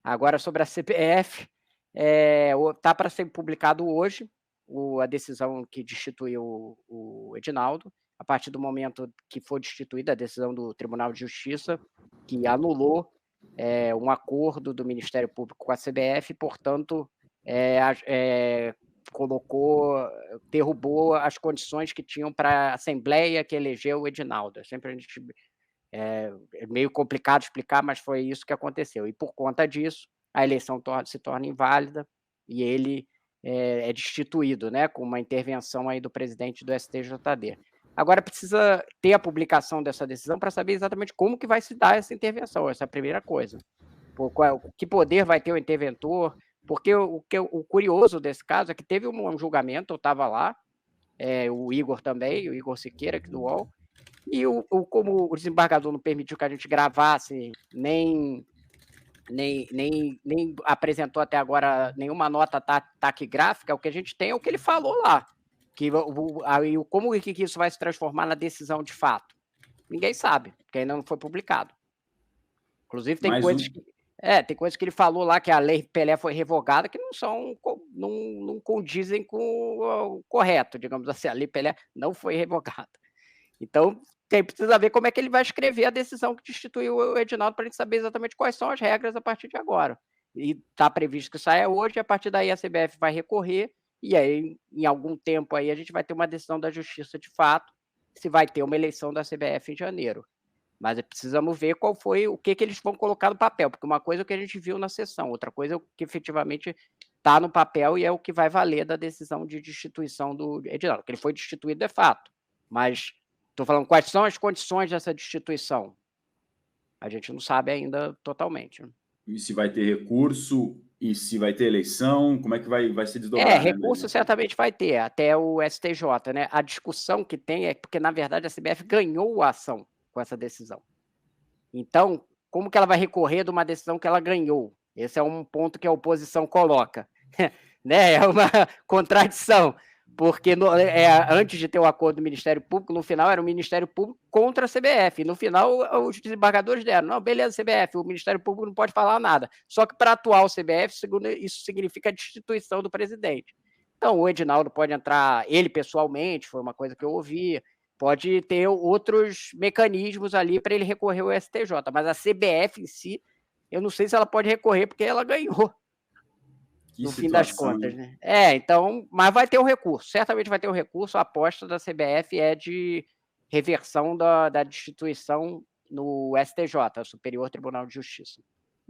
Agora, sobre a CBF, está para ser publicado hoje a decisão que destituiu o Edinaldo, a partir do momento que for destituída a decisão do Tribunal de Justiça, que anulou um acordo do Ministério Público com a CBF, portanto, derrubou as condições que tinham para a Assembleia que elegeu o Edinaldo. Sempre a gente é meio complicado explicar, mas foi isso que aconteceu. E por conta disso, a eleição se torna inválida e ele é destituído, né, com uma intervenção aí do presidente do STJD. Agora precisa ter a publicação dessa decisão para saber exatamente como que vai se dar essa intervenção, essa é a primeira coisa. Que poder vai ter o interventor, porque o curioso desse caso é que teve um julgamento, eu estava lá, o Igor também, o Igor Siqueira, aqui do UOL, e como o desembargador não permitiu que a gente gravasse, nem apresentou até agora nenhuma nota taquigráfica, o que a gente tem é o que ele falou lá. Como que isso vai se transformar na decisão de fato? Ninguém sabe, porque ainda não foi publicado. Inclusive, tem coisas que ele falou lá, que a Lei Pelé foi revogada, que não condizem com o correto, digamos assim. A Lei Pelé não foi revogada. Então, precisa ver como é que ele vai escrever a decisão que destituiu o Edinaldo, para a gente saber exatamente quais são as regras a partir de agora. E está previsto que saia hoje, e a partir daí a CBF vai recorrer, e aí, em algum tempo, aí a gente vai ter uma decisão da Justiça de fato, se vai ter uma eleição da CBF em janeiro. Mas precisamos ver o que eles vão colocar no papel, porque uma coisa é o que a gente viu na sessão, outra coisa é o que efetivamente está no papel e é o que vai valer da decisão de destituição do Edinaldo, que ele foi destituído de fato. Mas estou falando quais são as condições dessa destituição. A gente não sabe ainda totalmente. E se vai ter recurso, e se vai ter eleição, como é que vai se desdobrar? Recurso certamente vai ter, até o STJ, né? A discussão que tem é porque, na verdade, a CBF ganhou a ação com essa decisão. Então, como que ela vai recorrer de uma decisão que ela ganhou? Esse é um ponto que a oposição coloca. Né? É uma contradição, porque antes de ter o acordo do Ministério Público, no final era o Ministério Público contra a CBF. No final, os desembargadores deram, não, beleza, CBF, o Ministério Público não pode falar nada. Só que para a atual CBF, isso significa a destituição do presidente. Então, o Edinaldo pode entrar, ele pessoalmente, foi uma coisa que eu ouvi, pode ter outros mecanismos ali para ele recorrer ao STJ, mas a CBF em si, eu não sei se ela pode recorrer, porque ela ganhou. No fim das contas, né? Então, mas vai ter um recurso, certamente vai ter um recurso. A aposta da CBF é de reversão da destituição no STJ, Superior Tribunal de Justiça.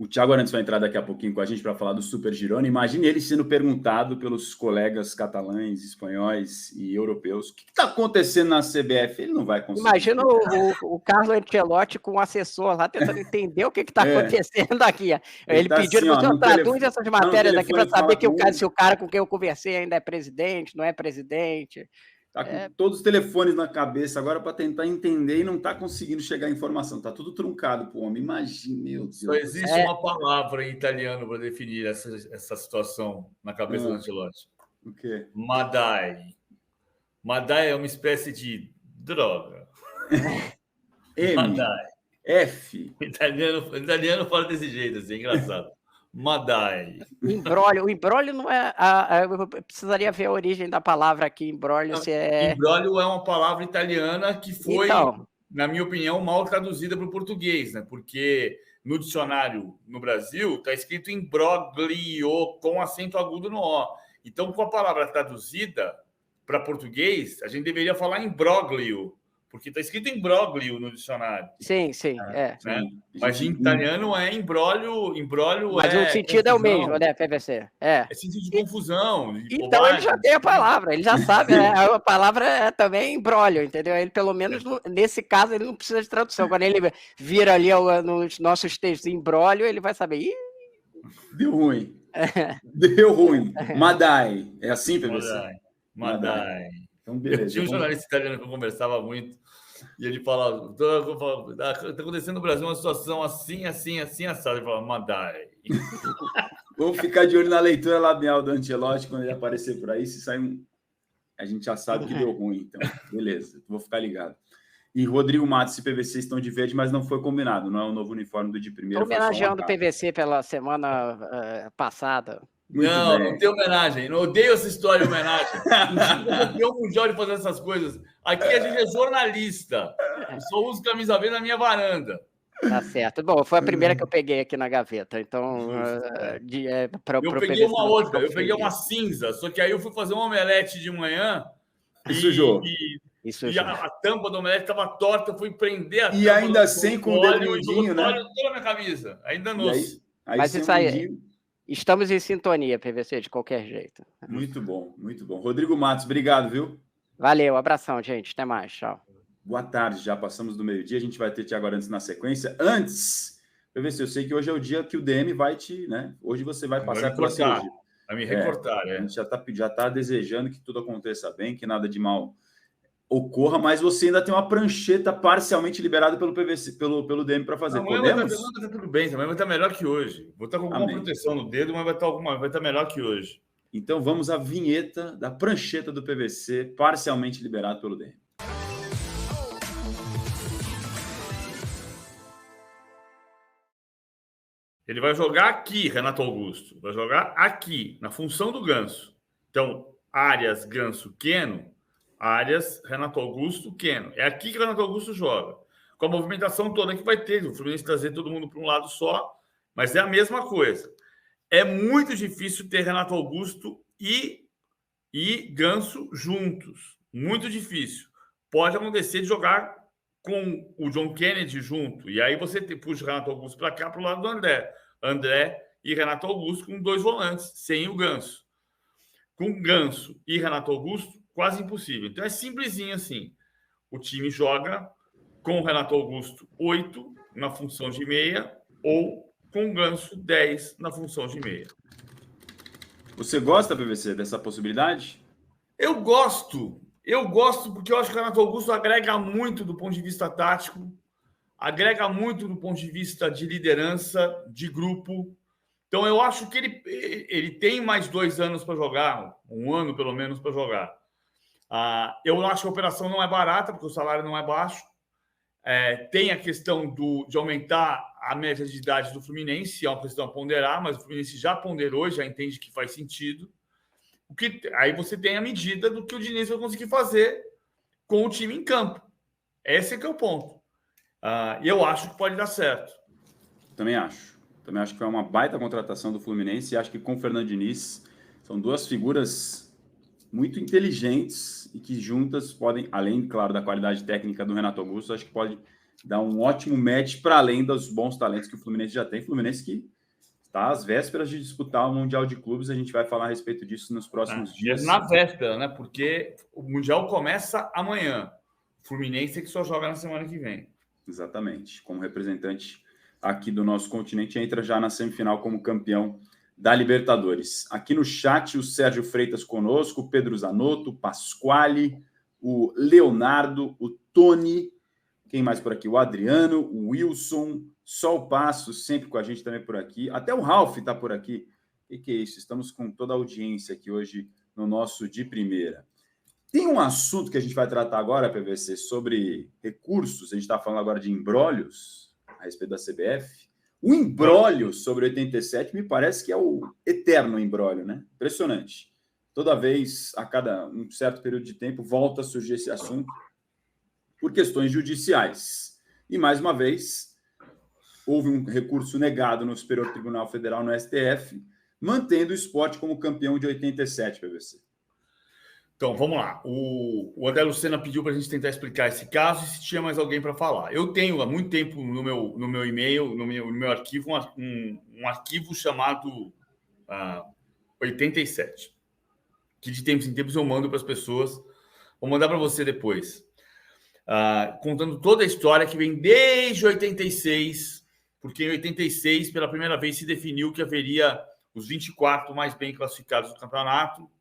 O Thiago Arantes vai entrar daqui a pouquinho com a gente para falar do Super Girona. Imagine ele sendo perguntado pelos colegas catalães, espanhóis e europeus: o que está acontecendo na CBF? Ele não vai conseguir. Imagina o Carlo Ancelotti com o assessor lá tentando entender o que está acontecendo aqui. Ele tá pedindo assim, você traduz essas matérias aqui para saber se o cara com quem eu conversei ainda é presidente, não é presidente. Tá com todos os telefones na cabeça agora para tentar entender e não está conseguindo chegar a informação. Tá tudo truncado pro homem. Imagina, meu Deus. Só existe uma palavra em italiano para definir essa situação na cabeça do Ancelotti. O quê? Madai. Madai é uma espécie de droga. M. Madai. F. O italiano fala desse jeito, assim, é engraçado. Madai. O imbróglio não é. Eu precisaria ver a origem da palavra aqui, imbróglio. Imbróglio é uma palavra italiana que foi, na minha opinião, mal traduzida para o português, né? Porque no dicionário no Brasil está escrito imbroglio com acento agudo no O. Então, com a palavra traduzida para português, a gente deveria falar imbróglio, porque está escrito imbróglio no dicionário. Sim. Né? Mas em italiano é imbróglio. Mas o sentido é o mesmo, né, PVC? É sentido de confusão. Então ele já tem a palavra, ele já sabe. A palavra é também imbróglio, entendeu? Ele, pelo menos, nesse caso, ele não precisa de tradução. Quando ele vira ali nos nossos textos imbróglio, ele vai saber. Ih! Deu ruim. Deu ruim. Madai. É assim, PVC? Madai. Então, beleza. Eu tinha um jornalista italiano que eu conversava muito e ele falava: está acontecendo no Brasil uma situação assim, assado. Ele falava: Madai. Vamos ficar de olho na leitura labial do Ancelotti quando ele aparecer por aí. Se sair a gente já sabe que deu ruim. Então, beleza. Vou ficar ligado. E Rodrigo Matos e PVC estão de verde, mas não foi combinado. Não é o novo uniforme do de primeira. Estou homenageando o PVC pela semana passada. Não tem homenagem. Não odeio essa história de homenagem. Não campeão mundial de fazer essas coisas. Aqui a gente é jornalista. Eu só uso camisa verde na minha varanda. Tá certo. Bom, foi a primeira que eu peguei aqui na gaveta. Então, eu peguei uma outra. Eu peguei uma cinza. Só que aí eu fui fazer um omelete de manhã. Sujou. E a tampa do omelete estava torta. Eu fui prender a tampa. E ainda sem com o dedo mindinho, né? Olha toda a minha camisa. Ainda não. Mas isso aí... Estamos em sintonia, PVC, de qualquer jeito. Muito bom, muito bom. Rodrigo Matos, obrigado, viu? Valeu, abração, gente. Até mais, tchau. Boa tarde, já passamos do meio-dia. A gente vai ter Thiago Arantes na sequência. Antes, PVC, eu sei que hoje é o dia que o DM vai te... né? Hoje você vai passar pela cirurgia. Vai me recortar, A gente já tá desejando que tudo aconteça bem, que nada de mal ocorra, mas você ainda tem uma prancheta parcialmente liberada pelo PVC, pelo DM para fazer. Amanhã vai estar tudo bem, amanhã vai estar melhor que hoje. Vou estar com alguma proteção no dedo, mas vai estar melhor que hoje. Então vamos à vinheta da prancheta do PVC, parcialmente liberado pelo DM. Ele vai jogar aqui, Renato Augusto. Vai jogar aqui, na função do Ganso. Então, Arias, Ganso, Keno. Arias, Renato Augusto, Keno. É aqui que o Renato Augusto joga. Com a movimentação toda que vai ter. O Fluminense trazer todo mundo para um lado só. Mas é a mesma coisa. É muito difícil ter Renato Augusto e Ganso juntos. Muito difícil. Pode acontecer de jogar com o John Kennedy junto. E aí você puxa o Renato Augusto para cá, para o lado do André. André e Renato Augusto com 2 volantes, sem o Ganso. Com Ganso e Renato Augusto, quase impossível. Então é simplesinho assim. O time joga com o Renato Augusto 8 na função de meia ou com o Ganso 10 na função de meia. Você gosta, PVC, dessa possibilidade? Eu gosto porque eu acho que o Renato Augusto agrega muito do ponto de vista tático, agrega muito do ponto de vista de liderança, de grupo. Então eu acho que ele tem mais 2 anos para jogar, 1 ano pelo menos para jogar. Eu acho que a operação não é barata, porque o salário não é baixo. Tem a questão de aumentar a média de idade do Fluminense, é uma questão a ponderar, mas o Fluminense já ponderou, já entende que faz sentido. Aí você tem a medida do que o Diniz vai conseguir fazer com o time em campo. Esse é que é o ponto. E eu acho que pode dar certo. Também acho que foi uma baita contratação do Fluminense e acho que com o Fernando Diniz são 2 figuras muito inteligentes e que juntas podem, além, claro, da qualidade técnica do Renato Augusto, acho que pode dar um ótimo match para além dos bons talentos que o Fluminense já tem. Fluminense que está às vésperas de disputar o Mundial de Clubes, a gente vai falar a respeito disso nos próximos dias. Na véspera, né? Porque o Mundial começa amanhã. O Fluminense é que só joga na semana que vem. Exatamente. Como representante aqui do nosso continente, entra já na semifinal como campeão da Libertadores. Aqui no chat, o Sérgio Freitas conosco, o Pedro Zanotto, o Pasquale, o Leonardo, o Tony, quem mais por aqui? O Adriano, o Wilson, Sol Passo, sempre com a gente também por aqui. Até o Ralf está por aqui. O que é isso? Estamos com toda a audiência aqui hoje no nosso De Primeira. Tem um assunto que a gente vai tratar agora, PVC, sobre recursos. A gente está falando agora de imbrólios a respeito da CBF. O imbróglio sobre 87 me parece que é o eterno imbróglio, né? Impressionante. Toda vez, a cada um certo período de tempo, volta a surgir esse assunto por questões judiciais. E, mais uma vez, houve um recurso negado no Superior Tribunal Federal, no STF, mantendo o esporte como campeão de 87, PVC. Então, vamos lá. O André Lucena pediu para a gente tentar explicar esse caso e se tinha mais alguém para falar. Eu tenho há muito tempo no meu e-mail, no meu arquivo, um arquivo chamado 87, que de tempos em tempos eu mando para as pessoas. Vou mandar para você depois. Contando toda a história que vem desde 86, porque em 86, pela primeira vez, se definiu que haveria os 24 mais bem classificados do campeonato,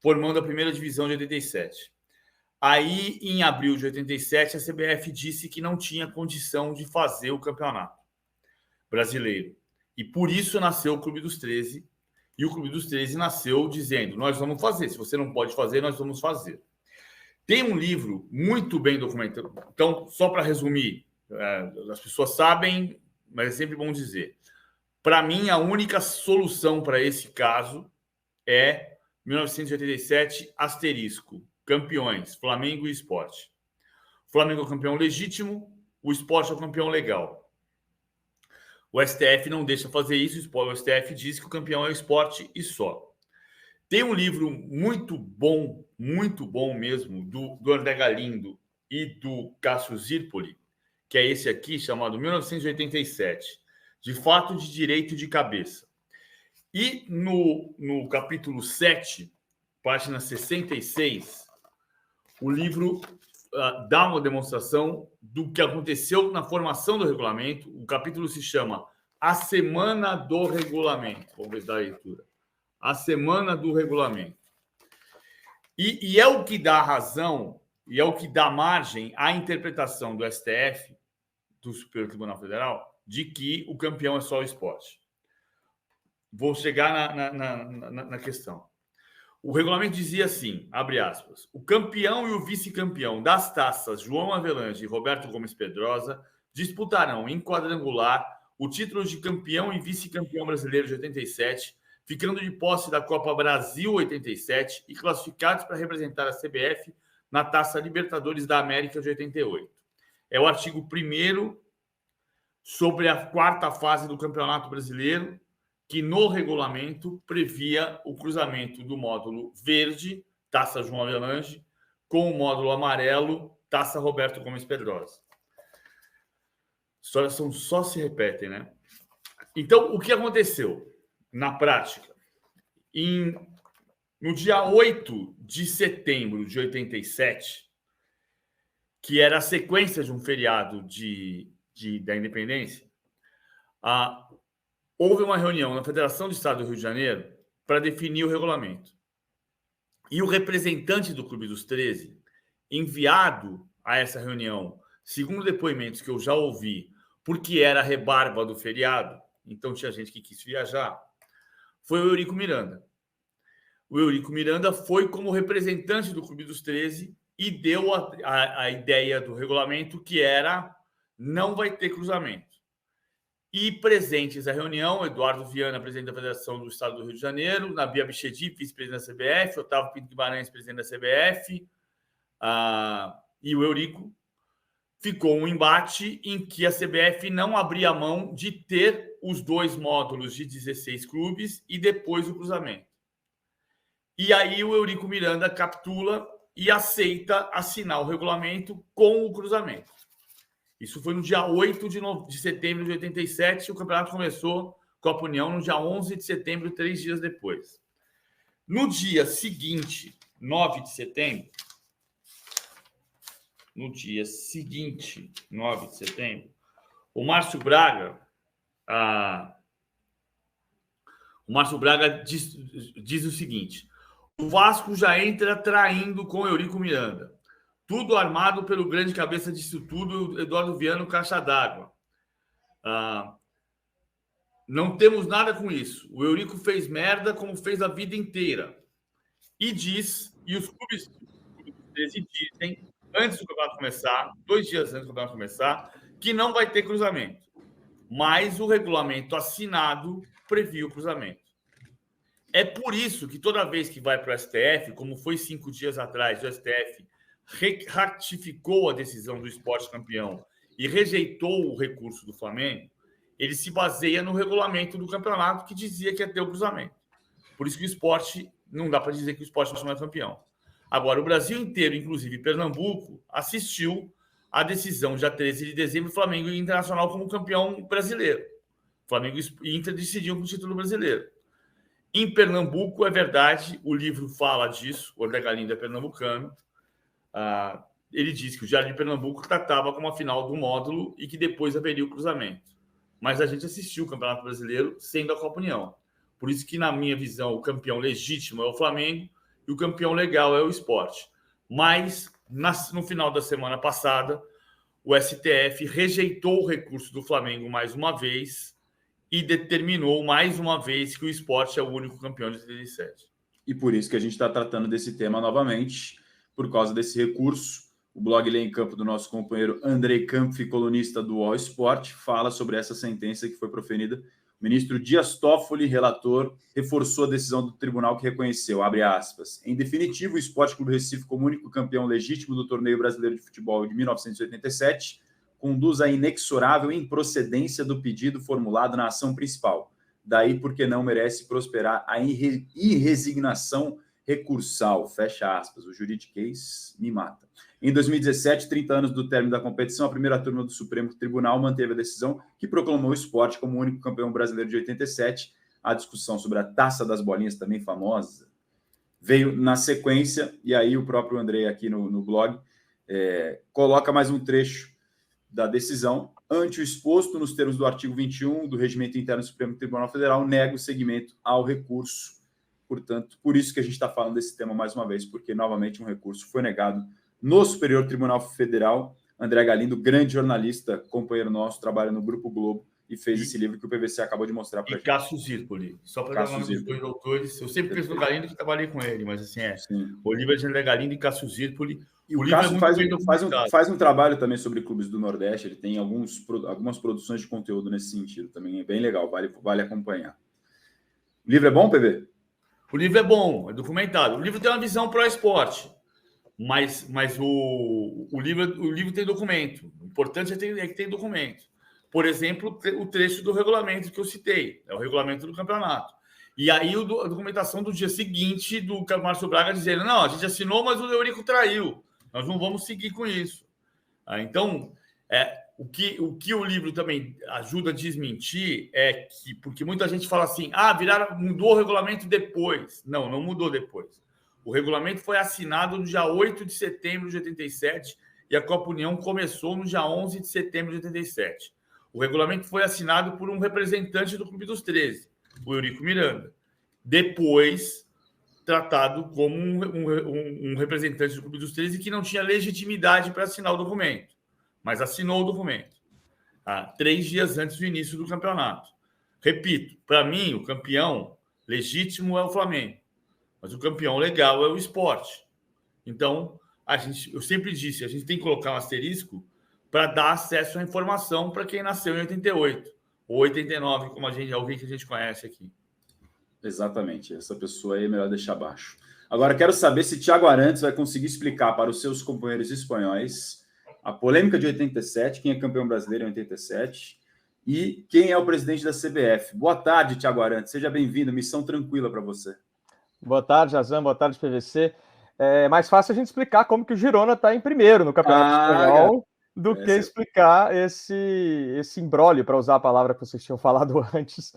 formando a primeira divisão de 87. Aí, em abril de 87, a CBF disse que não tinha condição de fazer o campeonato brasileiro. E por isso nasceu o Clube dos 13. E o Clube dos 13 nasceu dizendo, nós vamos fazer. Se você não pode fazer, nós vamos fazer. Tem um livro muito bem documentado. Então, só para resumir, as pessoas sabem, mas é sempre bom dizer. Para mim, a única solução para esse caso é 1987, asterisco, campeões, Flamengo e Sport. O Flamengo é o campeão legítimo, o Sport é o campeão legal. O STF não deixa fazer isso, o STF diz que o campeão é o Sport e só. Tem um livro muito bom mesmo, do André Galindo e do Cássio Zirpoli, que é esse aqui, chamado 1987, de fato de direito de cabeça. E no capítulo 7, página 66, o livro dá uma demonstração do que aconteceu na formação do regulamento. O capítulo se chama A Semana do Regulamento. Vamos ver da leitura. A Semana do Regulamento. E é o que dá razão, e é o que dá margem à interpretação do STF, do Superior Tribunal Federal, de que o campeão é só o esporte. Vou chegar na questão. O regulamento dizia assim, abre aspas, o campeão e o vice-campeão das taças João Avelange e Roberto Gomes Pedrosa disputarão em quadrangular o título de campeão e vice-campeão brasileiro de 87, ficando de posse da Copa Brasil 87 e classificados para representar a CBF na Taça Libertadores da América de 88. É o artigo 1º sobre a 4ª fase do Campeonato Brasileiro, que no regulamento previa o cruzamento do módulo verde, Taça João Avelange, com o módulo amarelo, Taça Roberto Gomes Pedrosa. Histórias só se repetem, né? Então, o que aconteceu? Na prática, no dia 8 de setembro de 87, que era a sequência de um feriado da Independência, houve uma reunião na Federação do Estado do Rio de Janeiro para definir o regulamento. E o representante do Clube dos 13, enviado a essa reunião, segundo depoimentos que eu já ouvi, porque era a rebarba do feriado, então tinha gente que quis viajar, foi o Eurico Miranda. O Eurico Miranda foi como representante do Clube dos 13 e deu a ideia do regulamento, que era não vai ter cruzamento. E presentes à reunião, Eduardo Viana, presidente da Federação do Estado do Rio de Janeiro, Nabi Abichedi, vice-presidente da CBF, Otávio Pinto Guimarães, presidente da CBF, e o Eurico. Ficou um embate em que a CBF não abria mão de ter os 2 módulos de 16 clubes e depois o cruzamento. E aí o Eurico Miranda capitula e aceita assinar o regulamento com o cruzamento. Isso foi no dia 8 de setembro de 87, e o campeonato começou com a União no dia 11 de setembro, 3 dias depois. No dia seguinte, 9 de setembro, o Márcio Braga diz o seguinte: o Vasco já entra traindo com Eurico Miranda. Tudo armado pelo grande cabeça disso tudo, Eduardo Viana, caixa d'água. Não temos nada com isso. O Eurico fez merda como fez a vida inteira. E os clubes dizem, antes do campeonato começar, 2 dias antes do campeonato começar, que não vai ter cruzamento. Mas o regulamento assinado previa o cruzamento. É por isso que toda vez que vai para o STF, como foi 5 dias atrás, o STF ratificou a decisão do Sport campeão e rejeitou o recurso do Flamengo, ele se baseia no regulamento do campeonato que dizia que ia ter o cruzamento. Por isso que o Sport, não dá para dizer que o Sport não é campeão. Agora, o Brasil inteiro, inclusive Pernambuco, assistiu à decisão, dia 13 de dezembro, Flamengo e Internacional como campeão brasileiro. Flamengo e Inter decidiam com o título brasileiro. Em Pernambuco, é verdade, o livro fala disso, o André Galindo é pernambucano. Ele diz que o Diário de Pernambuco tratava como a final do módulo e que depois haveria o cruzamento. Mas a gente assistiu o Campeonato Brasileiro sendo a Copa União. Por isso que, na minha visão, o campeão legítimo é o Flamengo e o campeão legal é o Sport. Mas, no final da semana passada, o STF rejeitou o recurso do Flamengo mais uma vez e determinou mais uma vez que o Sport é o único campeão de 37. E por isso que a gente está tratando desse tema novamente, por causa desse recurso. O blog Lê em Campo do nosso companheiro Andrei Kampf, colunista do All Sport, fala sobre essa sentença que foi proferida. O ministro Dias Toffoli, relator, reforçou a decisão do tribunal que reconheceu, abre aspas, em definitivo, o Sport Clube Recife, como único campeão legítimo do Torneio Brasileiro de Futebol de 1987, conduz à inexorável improcedência do pedido formulado na ação principal. Daí porque não merece prosperar a irresignação recursal, fecha aspas, o juridiquês me mata. Em 2017, 30 anos do término da competição, a primeira turma do Supremo Tribunal manteve a decisão que proclamou o Sport como o único campeão brasileiro de 87. A discussão sobre a Taça das Bolinhas, também famosa, veio na sequência, e aí o próprio Andrei aqui no blog coloca mais um trecho da decisão. Ante o exposto nos termos do artigo 21 do Regimento Interno do Supremo Tribunal Federal, nega o seguimento ao recurso. Portanto, por isso que a gente está falando desse tema mais uma vez, porque novamente um recurso foi negado no Superior Tribunal Federal. André Galindo, grande jornalista, companheiro nosso, trabalha no Grupo Globo e fez esse livro que o PVC acabou de mostrar para a gente. E Cássio Zirpoli. Só para dar os dois autores. Eu sempre penso no Galindo que trabalhei com ele, mas assim o livro é de André Galindo e Cássio Zirpoli. E o Cássio faz um trabalho também sobre clubes do Nordeste. Ele tem algumas produções de conteúdo nesse sentido. Também é bem legal, vale acompanhar. O livro é bom, PV? O livro é bom, é documentado. O livro tem uma visão pró-esporte. Mas o livro tem documento. O importante é que tem documento. Por exemplo, o trecho do regulamento que eu citei. É o regulamento do campeonato. E aí a documentação do dia seguinte do Márcio Braga dizendo, não, a gente assinou, mas o Eurico traiu. Nós não vamos seguir com isso. Então, o que o livro também ajuda a desmentir é que... Porque muita gente fala assim, mudou o regulamento depois. Não mudou depois. O regulamento foi assinado no dia 8 de setembro de 87 e a Copa União começou no dia 11 de setembro de 87. O regulamento foi assinado por um representante do Clube dos 13, o Eurico Miranda. Depois, tratado como um representante do Clube dos 13 que não tinha legitimidade para assinar o documento, mas assinou o documento 3 dias antes do início do campeonato. Repito, para mim, o campeão legítimo é o Flamengo. Mas o campeão legal é o Sport. Então, eu sempre disse, a gente tem que colocar um asterisco para dar acesso à informação para quem nasceu em 88 ou 89, como alguém que a gente conhece aqui. Exatamente. Essa pessoa aí é melhor deixar abaixo. Agora, quero saber se Thiago Arantes vai conseguir explicar para os seus companheiros espanhóis a polêmica de 87, quem é campeão brasileiro em 87 e quem é o presidente da CBF. Boa tarde, Thiago Arantes. Seja bem-vindo. Missão tranquila para você. Boa tarde, Jazam. Boa tarde, PVC. É mais fácil a gente explicar como que o Girona está em primeiro no Campeonato Espanhol do que explicar esse imbróglio, para usar a palavra que vocês tinham falado antes,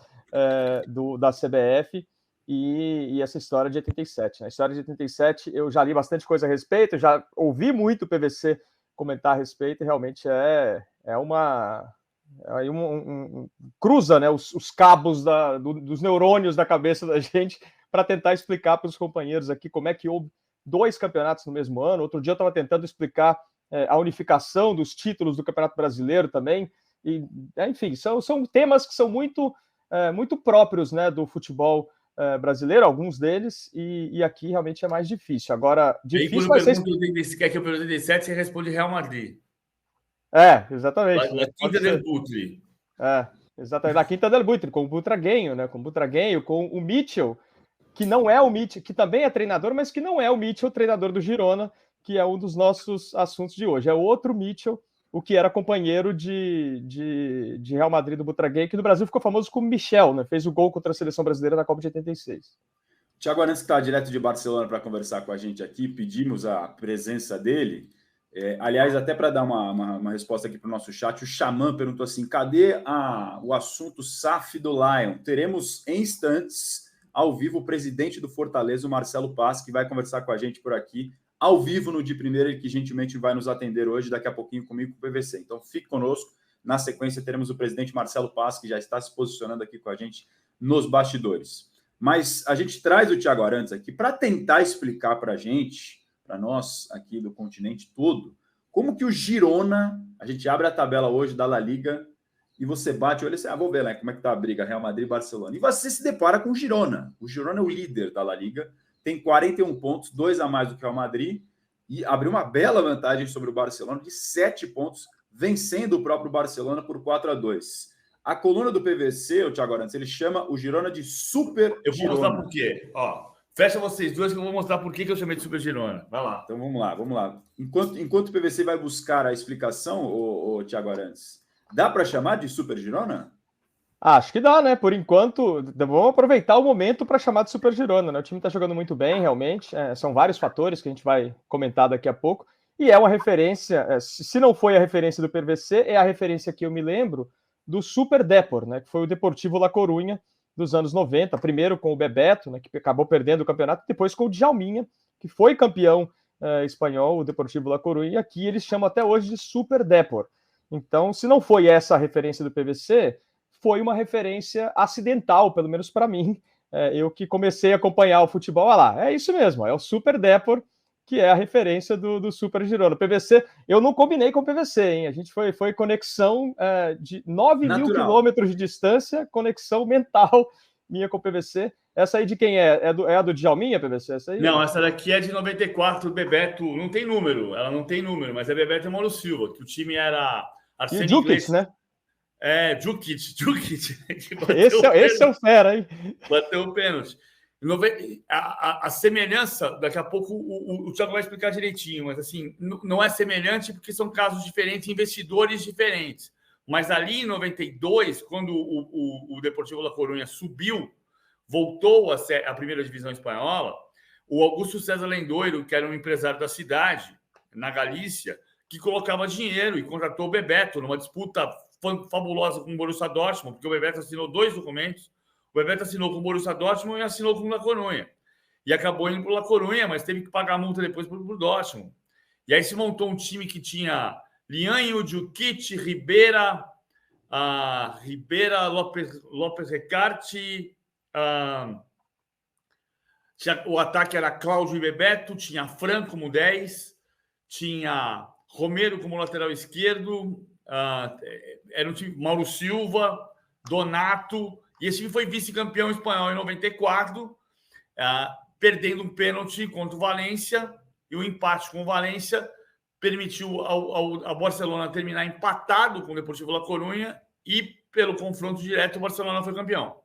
da CBF e essa história de 87. Na história de 87, eu já li bastante coisa a respeito, já ouvi muito o PVC comentar a respeito, e realmente cruza, né, os cabos dos neurônios da cabeça da gente para tentar explicar para os companheiros aqui como é que houve 2 campeonatos no mesmo ano. Outro dia eu estava tentando explicar a unificação dos títulos do Campeonato Brasileiro também. E, enfim, são temas que são muito próprios, né, do futebol brasileiro, alguns deles, e aqui realmente é mais difícil. Agora, difícil vai ser... Quer que eu pergunte 87, você responde Real Madrid. Exatamente. Na Quinta del Buitre. Exatamente, na Quinta del Buitre, com o Butragueño, né, com o Mitchell, que não é o Mitchell, que também é treinador, mas que não é o Mitchell, treinador do Girona, que é um dos nossos assuntos de hoje. É o outro Mitchell, o que era companheiro de Real Madrid do Butragueño, que no Brasil ficou famoso como Michel, né? Fez o gol contra a seleção brasileira na Copa de 86. Thiago Arantes, que está direto de Barcelona para conversar com a gente aqui, pedimos a presença dele. Aliás, até para dar uma resposta aqui para o nosso chat, o Xamã perguntou assim, cadê o assunto SAF do Lion? Teremos em instantes, ao vivo, o presidente do Fortaleza, o Marcelo Paz, que vai conversar com a gente por aqui, ao vivo no dia primeiro, ele que gentilmente vai nos atender hoje, daqui a pouquinho comigo com o PVC. Então, fique conosco. Na sequência, teremos o presidente Marcelo Paz, que já está se posicionando aqui com a gente nos bastidores. Mas a gente traz o Thiago Arantes aqui para tentar explicar para a gente, para nós aqui do continente todo, como que o Girona, a gente abre a tabela hoje da La Liga e você bate o olho e assim, vou ver, né, como é que tá a briga Real Madrid e Barcelona. E você se depara com o Girona. O Girona é o líder da La Liga, tem 41 pontos, 2 a mais do que o Real Madrid, e abriu uma bela vantagem sobre o Barcelona de 7 pontos, vencendo o próprio Barcelona por 4-2. A coluna do PVC, o Thiago Arantes, ele chama o Girona de Super Eu vou Girona. mostrar por quê. Ó, fecha vocês dois que eu vou mostrar por que eu chamei de Super Girona. Vai lá. Então vamos lá. Enquanto o PVC vai buscar a explicação, o Thiago Arantes, dá para chamar de Super Girona? Acho que dá, né? Por enquanto, vamos aproveitar o momento para chamar de Super Girona, né? O time está jogando muito bem, realmente. São vários fatores que a gente vai comentar daqui a pouco. E é uma referência, se não foi a referência do PVC, é a referência que eu me lembro do Super Depor, né? Que foi o Deportivo La Coruña dos anos 90. Primeiro com o Bebeto, né? Que acabou perdendo o campeonato. Depois com o Djalminha, que foi campeão espanhol, o Deportivo La Coruña. E aqui eles chamam até hoje de Super Depor. Então, se não foi essa a referência do PVC, foi uma referência acidental, pelo menos para mim. Eu que comecei a acompanhar o futebol, olha lá, é isso mesmo, é o Super Depor, que é a referência do Super Girona. PVC, eu não combinei com o PVC, hein? A gente foi conexão de 9 mil quilômetros de distância, conexão mental minha com o PVC. Essa aí de quem é? É a do Djalminha, PVC? Essa aí? Não, essa daqui é de 94, Bebeto, não tem número, ela não tem número, mas é Bebeto e Mauro Silva, que o time era Arsênio Djukic, Iglesias, né? Djukic. Esse é o fera, hein? Bateu o pênalti. A semelhança, daqui a pouco o Thiago vai explicar direitinho, mas assim, não é semelhante porque são casos diferentes, investidores diferentes. Mas ali em 92, quando o Deportivo La Coruña subiu, voltou à primeira divisão espanhola, o Augusto César Lendoiro, que era um empresário da cidade, na Galícia, que colocava dinheiro e contratou o Bebeto numa disputa fabulosa com o Borussia Dortmund, porque o Bebeto assinou 2 documentos. O Bebeto assinou com o Borussia Dortmund e assinou com o La Coruña. E acabou indo para o La Coruña, mas teve que pagar a multa depois para o Dortmund. E aí se montou um time que tinha Lianho, Djukic, Ribeira, López Recarte, o ataque era Cláudio e Bebeto, tinha Fran como 10, tinha Romero como lateral esquerdo, era um time Mauro Silva, Donato, e esse time foi vice-campeão espanhol em 94, perdendo um pênalti contra o Valência, e o empate com o Valência permitiu ao Barcelona terminar empatado com o Deportivo La Coruña, e pelo confronto direto o Barcelona foi campeão.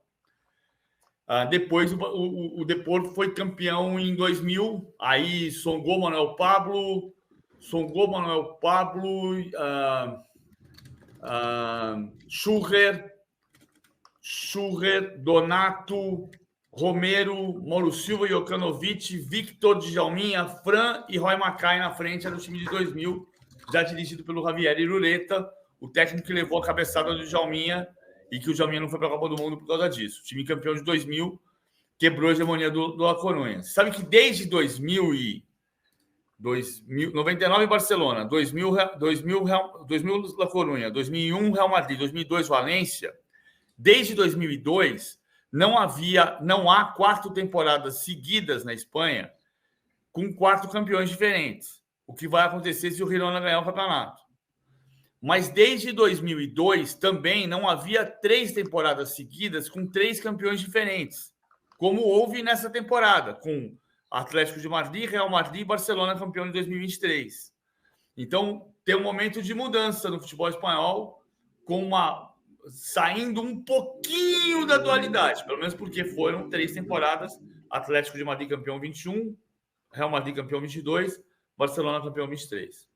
Depois o Depor foi campeão em 2000, aí Songo, Manuel Pablo, Schurrer, Donato, Romero, Mauro Silva, Jokanovic, Victor, Djalminha, Fran e Roy Mackay na frente. Era o time de 2000, já dirigido pelo Javier Irureta, o técnico que levou a cabeçada do Djalminha e que o Djalminha não foi para a Copa do Mundo por causa disso. O time campeão de 2000 quebrou a hegemonia do La Coruña. Você sabe que desde 99 Barcelona, 2000 La Coruña, 2001 Real Madrid, 2002 Valência, desde 2002 não há 4 temporadas seguidas na Espanha com 4 campeões diferentes. O que vai acontecer se o Girona ganhar o campeonato. Mas desde 2002 também não havia 3 temporadas seguidas com 3 campeões diferentes, como houve nessa temporada, com Atlético de Madrid, Real Madrid e Barcelona campeão em 2023. Então, tem um momento de mudança no futebol espanhol, saindo um pouquinho da dualidade, pelo menos porque foram 3 temporadas, Atlético de Madrid campeão 21, Real Madrid campeão 22, Barcelona campeão 23.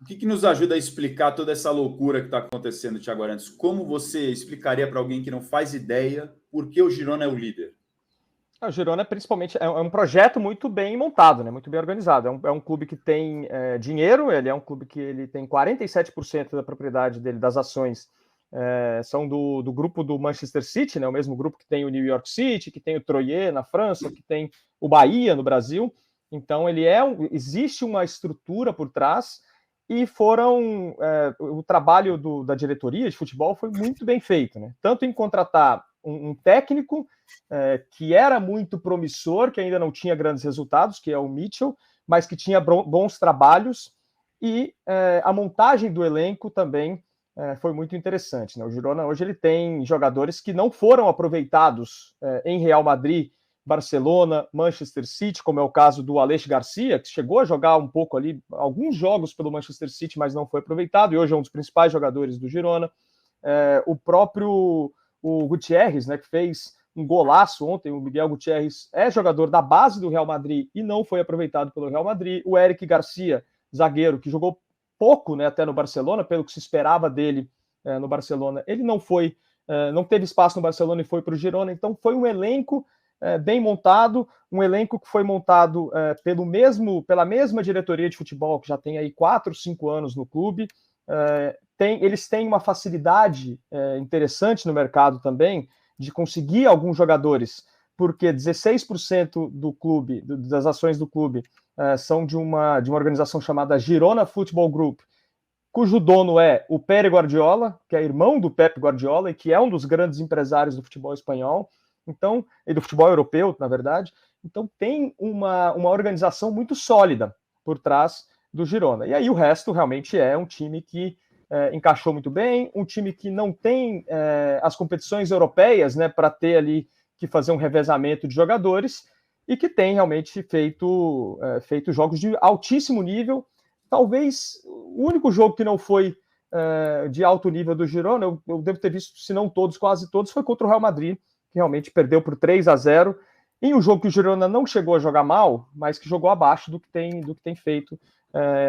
O que nos ajuda a explicar toda essa loucura que está acontecendo, Thiago Arantes? Como você explicaria para alguém que não faz ideia por que o Girona é o líder? O Girona, principalmente, é um projeto muito bem montado, né? Muito bem organizado. É um clube que tem dinheiro, ele é um clube que ele tem 47% da propriedade dele, das ações, são do grupo do Manchester City, né? O mesmo grupo que tem o New York City, que tem o Troyes na França, que tem o Bahia no Brasil. Então, existe uma estrutura por trás. E o trabalho da diretoria de futebol foi muito bem feito, né? Tanto em contratar um técnico que era muito promissor, que ainda não tinha grandes resultados, que é o Mitchell, mas que tinha bons trabalhos, e a montagem do elenco também foi muito interessante, né? O Girona hoje ele tem jogadores que não foram aproveitados em Real Madrid Barcelona, Manchester City, como é o caso do Aleix Garcia, que chegou a jogar um pouco ali, alguns jogos pelo Manchester City, mas não foi aproveitado, e hoje é um dos principais jogadores do Girona. O próprio Gutierrez, né, que fez um golaço ontem, o Miguel Gutierrez é jogador da base do Real Madrid e não foi aproveitado pelo Real Madrid. O Eric Garcia, zagueiro, que jogou pouco, né, até no Barcelona, pelo que se esperava dele no Barcelona, ele não teve espaço no Barcelona e foi para o Girona, então foi um elenco bem montado, um elenco que foi montado pela mesma diretoria de futebol, que já tem aí 4, 5 anos no clube. Eles têm uma facilidade interessante no mercado também, de conseguir alguns jogadores, porque 16% do clube, das ações do clube, são de uma organização chamada Girona Football Group, cujo dono é o Pere Guardiola, que é irmão do Pep Guardiola e que é um dos grandes empresários do futebol espanhol, então, e do futebol europeu, na verdade. Então tem uma organização muito sólida por trás do Girona. E aí o resto realmente é um time que encaixou muito bem, um time que não tem as competições europeias, né, para ter ali que fazer um revezamento de jogadores, e que tem realmente feito jogos de altíssimo nível. Talvez o único jogo que não foi de alto nível do Girona, eu devo ter visto, se não todos, quase todos, foi contra o Real Madrid, que realmente perdeu por 3-0, em um jogo que o Girona não chegou a jogar mal, mas que jogou abaixo do que tem feito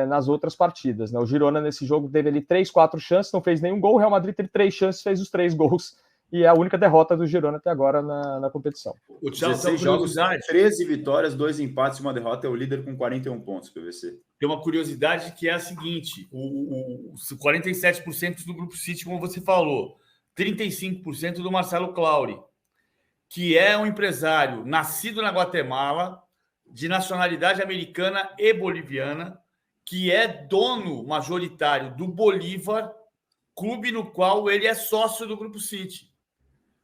nas outras partidas, né? O Girona nesse jogo teve ali 3, 4 chances, não fez nenhum gol, o Real Madrid teve 3 chances, fez os 3 gols, e é a única derrota do Girona até agora na competição. O 16 jogos, 13 vitórias, 2 empates e 1 derrota, é o líder com 41 pontos, PVC. Tem uma curiosidade que é a seguinte, o 47% do Grupo City, como você falou, 35% do Marcelo Clauri, que é um empresário nascido na Guatemala, de nacionalidade americana e boliviana, que é dono majoritário do Bolívar, clube no qual ele é sócio do Grupo City.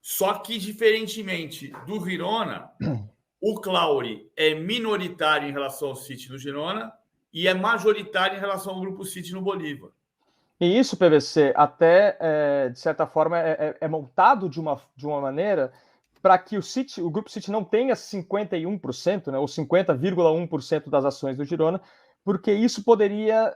Só que, diferentemente do Girona, o Clauri é minoritário em relação ao City do Girona e é majoritário em relação ao Grupo City no Bolívar. E isso, PVC, até, de certa forma, é montado de uma maneira para que o Grupo City não tenha 51%, né, ou 50,1% das ações do Girona, porque isso poderia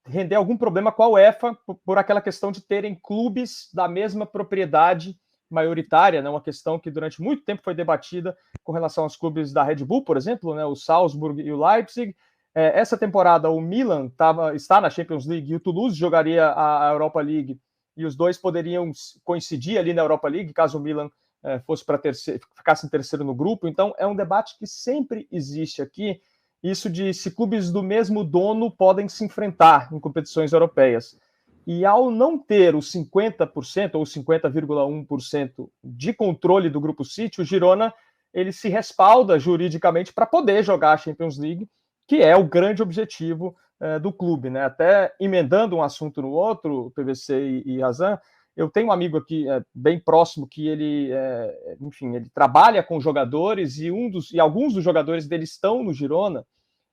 render algum problema com a UEFA por aquela questão de terem clubes da mesma propriedade maioritária, né, uma questão que durante muito tempo foi debatida com relação aos clubes da Red Bull, por exemplo, né, o Salzburg e o Leipzig. Essa temporada o Milan está na Champions League e o Toulouse jogaria a Europa League, e os dois poderiam coincidir ali na Europa League, caso o Milan ficasse em terceiro no grupo. Então é um debate que sempre existe aqui, isso de se clubes do mesmo dono podem se enfrentar em competições europeias. E ao não ter os 50% ou 50,1% de controle do Grupo City, o Girona ele se respalda juridicamente para poder jogar a Champions League, que é o grande objetivo do clube, né? Até emendando um assunto no outro, PVC e Razan, eu tenho um amigo aqui bem próximo que ele trabalha com jogadores e alguns dos jogadores dele estão no Girona,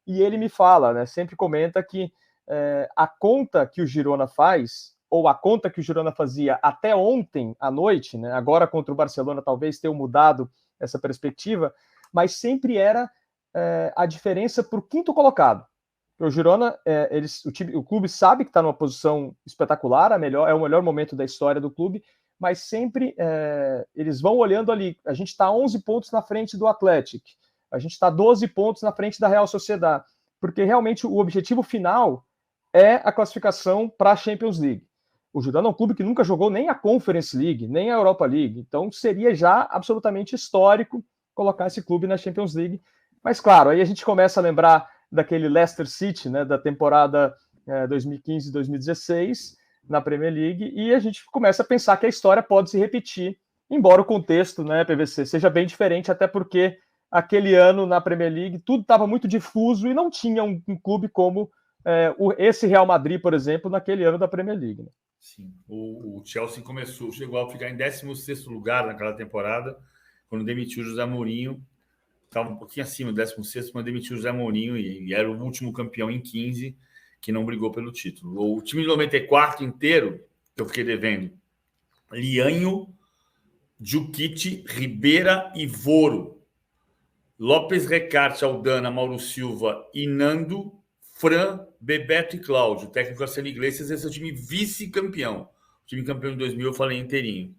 e ele me fala, né, sempre comenta que a conta que o Girona faz, ou a conta que o Girona fazia até ontem à noite, né, agora contra o Barcelona talvez tenha mudado essa perspectiva, mas sempre era a diferença para o quinto colocado. O Girona, o clube sabe que está numa posição espetacular, é o melhor momento da história do clube, mas sempre eles vão olhando ali. A gente está 11 pontos na frente do Atlético, a gente está 12 pontos na frente da Real Sociedad, porque realmente o objetivo final é a classificação para a Champions League. O Girona é um clube que nunca jogou nem a Conference League, nem a Europa League, então seria já absolutamente histórico colocar esse clube na Champions League. Mas claro, aí a gente começa a lembrar daquele Leicester City, né, da temporada 2015-2016 na Premier League, e a gente começa a pensar que a história pode se repetir, embora o contexto, né, PVC, seja bem diferente, até porque aquele ano na Premier League tudo estava muito difuso e não tinha um clube como esse Real Madrid, por exemplo, naquele ano da Premier League. Né? Sim, o Chelsea chegou a ficar em 16º lugar naquela temporada, quando demitiu o José Mourinho. Estava um pouquinho acima do 16º, mas demitiu o José Mourinho e era o último campeão em 15 que não brigou pelo título. O time de 94 inteiro, que eu fiquei devendo, Lianho, Djukic, Ribeira e Voro. Lopes, Recarte, Aldana, Mauro Silva e Nando, Fran, Bebeto e Cláudio. O técnico Marcelo Iglesias, esse é o time vice-campeão. O time campeão de 2000 eu falei inteirinho.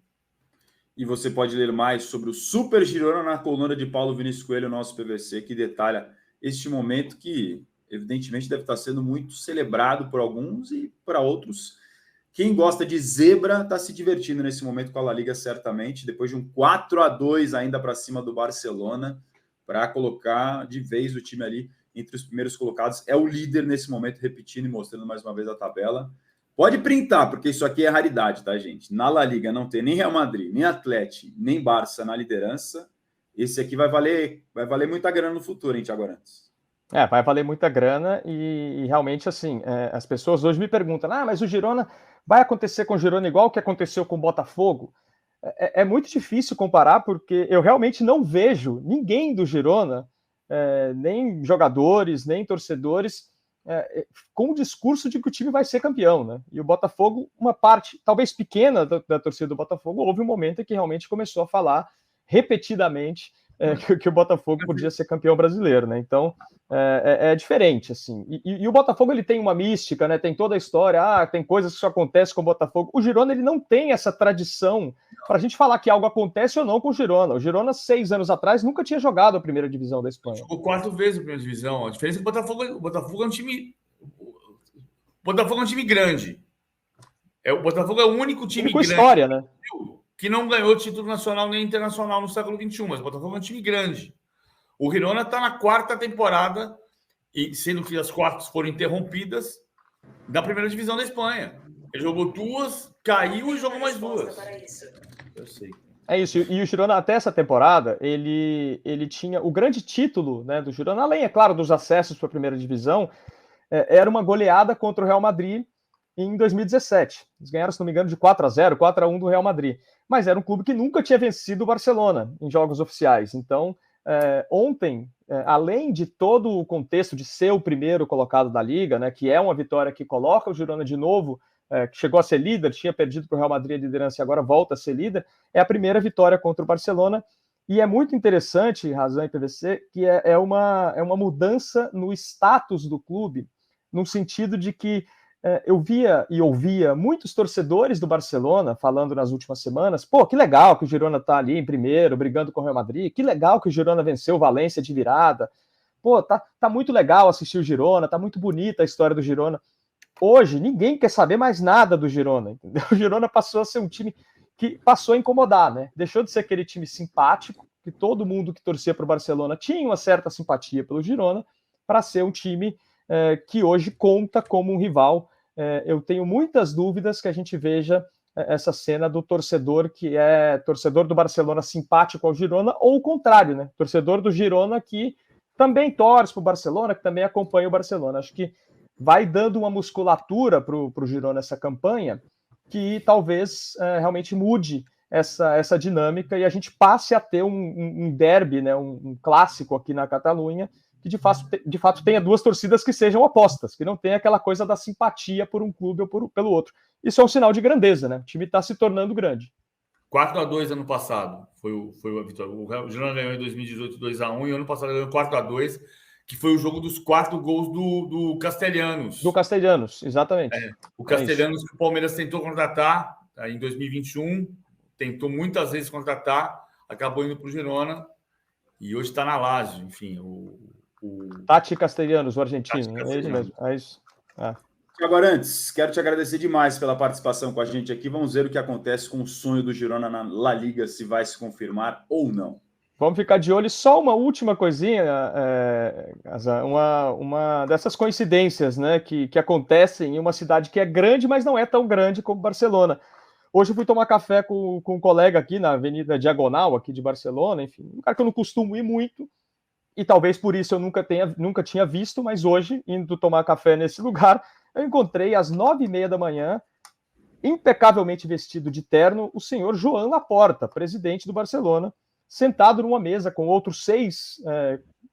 E você pode ler mais sobre o Super Girona na coluna de Paulo Vinícius Coelho, nosso PVC, que detalha este momento que, evidentemente, deve estar sendo muito celebrado por alguns e para outros. Quem gosta de zebra está se divertindo nesse momento com a La Liga, certamente, depois de um 4-2 ainda para cima do Barcelona, para colocar de vez o time ali entre os primeiros colocados. É o líder nesse momento, repetindo e mostrando mais uma vez a tabela. Pode printar, porque isso aqui é raridade, tá, gente? Na La Liga não tem nem Real Madrid, nem Atlético, nem Barça na liderança. Esse aqui vai valer muita grana no futuro, hein, Thiago Arantes? Vai valer muita grana e realmente, assim, as pessoas hoje me perguntam, mas o Girona, vai acontecer com o Girona igual o que aconteceu com o Botafogo? É muito difícil comparar, porque eu realmente não vejo ninguém do Girona, nem jogadores, nem torcedores, com o discurso de que o time vai ser campeão, né? E o Botafogo, uma parte, talvez pequena da torcida do Botafogo, houve um momento em que realmente começou a falar repetidamente que o Botafogo podia ser campeão brasileiro, né? Então, é diferente, assim. E o Botafogo, ele tem uma mística, né? Tem toda a história, tem coisas que só acontecem com o Botafogo. O Girona, ele não tem essa tradição para a gente falar que algo acontece ou não com o Girona. O Girona, 6 anos atrás, nunca tinha jogado a primeira divisão da Espanha. Jogou 4 vezes a primeira divisão. A diferença é que o Botafogo é um time... O Botafogo é um time grande. O Botafogo é o único time grande. História, né? Que não ganhou título nacional nem internacional no século XXI, mas o Botafogo é um time grande. O Girona está na 4ª temporada, e sendo que as 4 foram interrompidas, da primeira divisão da Espanha. Ele jogou 2, caiu e jogou mais 2. Eu sei. É isso, e o Girona até essa temporada, ele tinha o grande título, né, do Girona, além, é claro, dos acessos para a primeira divisão, era uma goleada contra o Real Madrid em 2017. Eles ganharam, se não me engano, de 4-0, 4-1 do Real Madrid. Mas era um clube que nunca tinha vencido o Barcelona em jogos oficiais. Então, ontem, além de todo o contexto de ser o primeiro colocado da Liga, né, que é uma vitória que coloca o Girona de novo, que chegou a ser líder, tinha perdido para o Real Madrid a liderança e agora volta a ser líder, é a primeira vitória contra o Barcelona. E é muito interessante, Razão e PVC, que é uma mudança no status do clube, no sentido de que eu via e ouvia muitos torcedores do Barcelona falando nas últimas semanas, que legal que o Girona está ali em primeiro, brigando com o Real Madrid, que legal que o Girona venceu o Valência de virada, tá muito legal assistir o Girona, tá muito bonita a história do Girona. Hoje, ninguém quer saber mais nada do Girona, entendeu? O Girona passou a ser um time que passou a incomodar, né? Deixou de ser aquele time simpático, que todo mundo que torcia para o Barcelona tinha uma certa simpatia pelo Girona, para ser um time que hoje conta como um rival. Eu tenho muitas dúvidas que a gente veja essa cena do torcedor que é torcedor do Barcelona simpático ao Girona, ou o contrário, né? Torcedor do Girona que também torce para o Barcelona, que também acompanha o Barcelona. Acho que vai dando uma musculatura para o Girona essa campanha que talvez realmente mude essa dinâmica e a gente passe a ter um derby, né, um clássico aqui na Catalunha, que de fato tenha duas torcidas que sejam opostas, que não tenha aquela coisa da simpatia por um clube ou pelo outro. Isso é um sinal de grandeza, né? O time está se tornando grande. 4-2 ano passado foi a vitória. O Girona ganhou em 2018 2-1 e ano passado ganhou 4-2, que foi o jogo dos 4 gols do Castelhanos. Do Castelhanos, exatamente. O Castelhanos que o Palmeiras tentou contratar em 2021, tentou muitas vezes contratar, acabou indo para o Girona e hoje está na Lazio, enfim. Tati Castelhanos, o argentino, é ele mesmo. É isso. Agora, antes, quero te agradecer demais pela participação com a gente aqui. Vamos ver o que acontece com o sonho do Girona na La Liga, se vai se confirmar ou não. Vamos ficar de olho. Só uma última coisinha, uma dessas coincidências, né, que acontecem em uma cidade que é grande, mas não é tão grande como Barcelona. Hoje eu fui tomar café com um colega aqui na Avenida Diagonal, aqui de Barcelona, enfim, um cara que eu não costumo ir muito, e talvez por isso eu nunca tinha visto, mas hoje, indo tomar café nesse lugar, eu encontrei às 9h30 da manhã, impecavelmente vestido de terno, o senhor Joan Laporta, presidente do Barcelona, sentado numa mesa com outros 6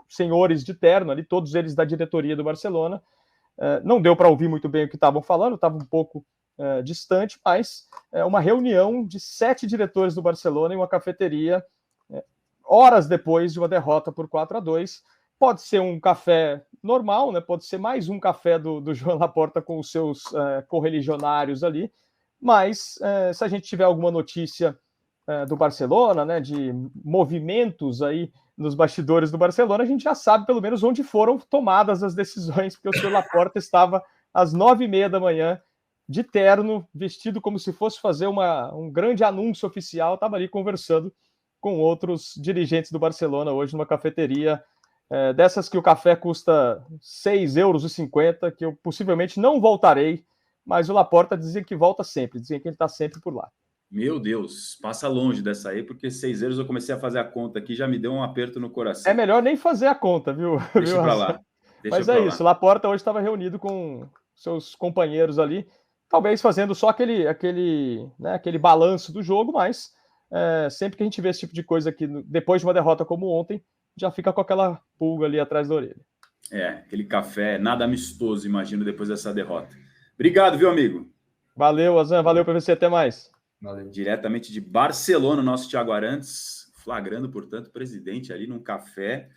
senhores de terno, ali, todos eles da diretoria do Barcelona. Não deu para ouvir muito bem o que estavam falando, estava um pouco distante, mas uma reunião de 7 diretores do Barcelona em uma cafeteria horas depois de uma derrota por 4-2. Pode ser um café normal, né? Pode ser mais um café do Joan Laporta com os seus correligionários ali, mas se a gente tiver alguma notícia do Barcelona, né, de movimentos aí nos bastidores do Barcelona, a gente já sabe pelo menos onde foram tomadas as decisões, porque o senhor Laporta estava às 9h30 da manhã, de terno, vestido como se fosse fazer um grande anúncio oficial, estava ali conversando com outros dirigentes do Barcelona hoje numa cafeteria, dessas que o café custa 6,50 € que eu possivelmente não voltarei, mas o Laporta dizia que volta sempre, dizia que ele está sempre por lá. Meu Deus, passa longe dessa aí, porque 6 euros eu comecei a fazer a conta aqui, já me deu um aperto no coração. É melhor nem fazer a conta, viu? Deixa para lá. Mas é isso, o Laporta hoje estava reunido com seus companheiros ali, talvez fazendo só aquele balanço do jogo, mas sempre que a gente vê esse tipo de coisa aqui, depois de uma derrota como ontem, já fica com aquela pulga ali atrás da orelha. Aquele café nada amistoso, imagino, depois dessa derrota. Obrigado, viu, amigo? Valeu, Azan, valeu para você, até mais. Valeu. Diretamente de Barcelona, o nosso Thiago Arantes, flagrando, portanto, o presidente ali num café